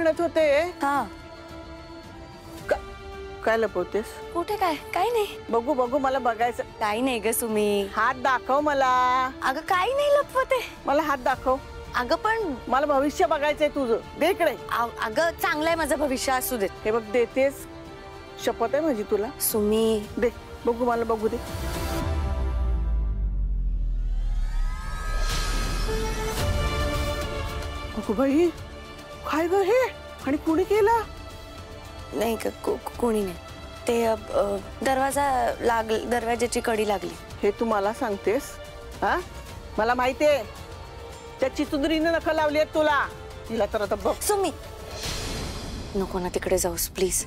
म्हणत होते हा काय लपवतेस? कुठे काय? काय नाही. बघू बघू मला बघायचं. काही नाही ग सुमी. हात दाखव मला. अगं काही नाही लपवते. मला हात दाखव. अगं पण मला भविष्य बघायचंय तुझं. दे इकडे. अगं चांगलं आहे माझं भविष्य असू देत. हे बघ देतेस. शपथ आहे माझी तुला. सुमी दे बघू मला बघू दे. अगं बाई काय ग हे? आणि कुणी केलं? नाही का कोणी नाही. ते दरवाजाची कडी लागली. हे तू मला सांगतेस? हा मला माहितीये त्या चितुंदरीने नखं लावली आहेत तुला. तिला तर आता बघ. सुमी नको ना तिकडे जाऊस प्लीज.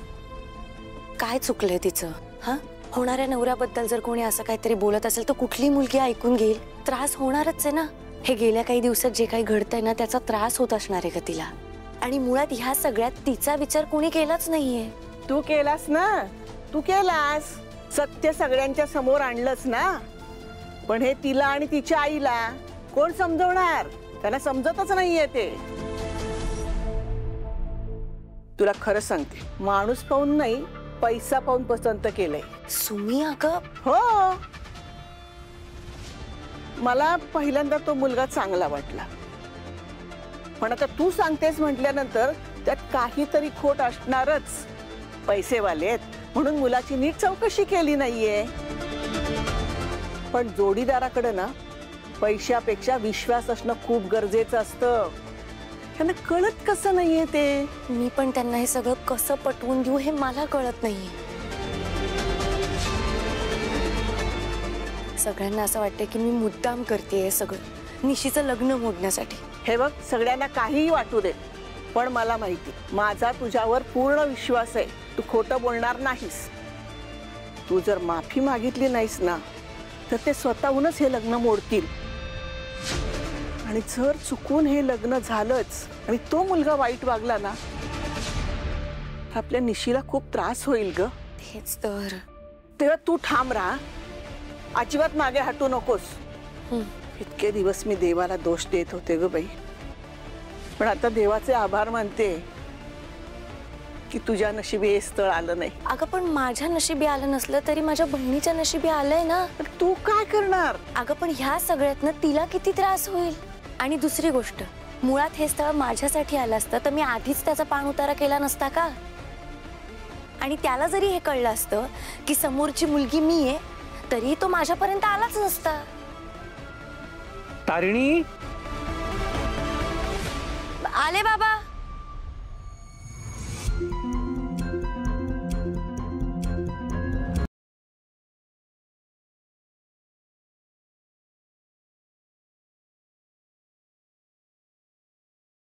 काय चुकलंय तिचं? हा होणाऱ्या नवऱ्याबद्दल जर कोणी असं काहीतरी बोलत असेल तर कुठली मुलगी ऐकून घेईल? त्रास होणारच आहे ना. हे गेल्या काही दिवसात जे काही घडतंय ना त्याचा त्रास होत असणार आहे का तिला? आणि मुळात ह्या सगळ्यात तिचा विचार कोणी केलाच नाहीये. तू केलास ना. तू केलास. सत्य सगळ्यांच्या समोर आणलंच ना. पण हे तिला आणि तिच्या आईला कोण समजवणार? त्याला समजतच नाहीये ते. तुला खरं सांगते माणूस पाहून नाही पैसा पाहून पसंत केलंय. सुमी अगं हो मला पहिल्यांदा तो मुलगा चांगला वाटला. पण आता तू सांगतेस म्हटल्यानंतर त्यात काहीतरी खोट असणारच. पैसेवाले आहेत म्हणून मुलाची नीट चौकशी केली नाहीये. पण जोडीदाराकडे ना पैशापेक्षा विश्वास असणं खूप गरजेचं असतं. त्यांना कळत कसं नाहीये ते? मी पण त्यांना हे सगळं कसं पटवून देऊ हे मला कळत नाहीये. सगळ्यांना असं वाटतंय की मी मुद्दाम करते हे सगळं निशीचं लग्न मोडण्यासाठी. हे बघ सगळ्यांना काहीही वाटू दे पण मला माहिती माझा तुझ्यावर पूर्ण विश्वास आहे. तू खोटं बोलणार नाहीस. तू जर माफी मागितली नाहीस ना तर ते स्वतःहूनच हे लग्न मोडतील. आणि जर चुकून हे लग्न झालंच आणि तो मुलगा वाईट वागला ना आपल्या निशीला खूप त्रास होईल ग. तेच तर. तेव्हा तू ठाम राहा. अजिबात मागे हटू नकोस. इतके दिवस मी देवाला दोष देत होते ग बाई. पण आता देवाचे आभार मानते की तुझ्या नशिबी हे स्थळ आलं नाही. अगं पण माझ्या नशिबी आलं नसलं तरी माझ्या बहिणीच्या नशिबी आलंय ना. तू काय करणार? अगं पण ह्या सगळ्यातनं तिला किती त्रास होईल. आणि दुसरी गोष्ट मुळात हे स्थळ माझ्यासाठी आलं असतं तर मी आधीच त्याचा पाण उतारा केला नसता का? आणि त्याला जरी हे कळलं असतं की समोरची मुलगी मी आहे तरी तो माझ्यापर्यंत आलाच नसता. तारिणी आले बाबा.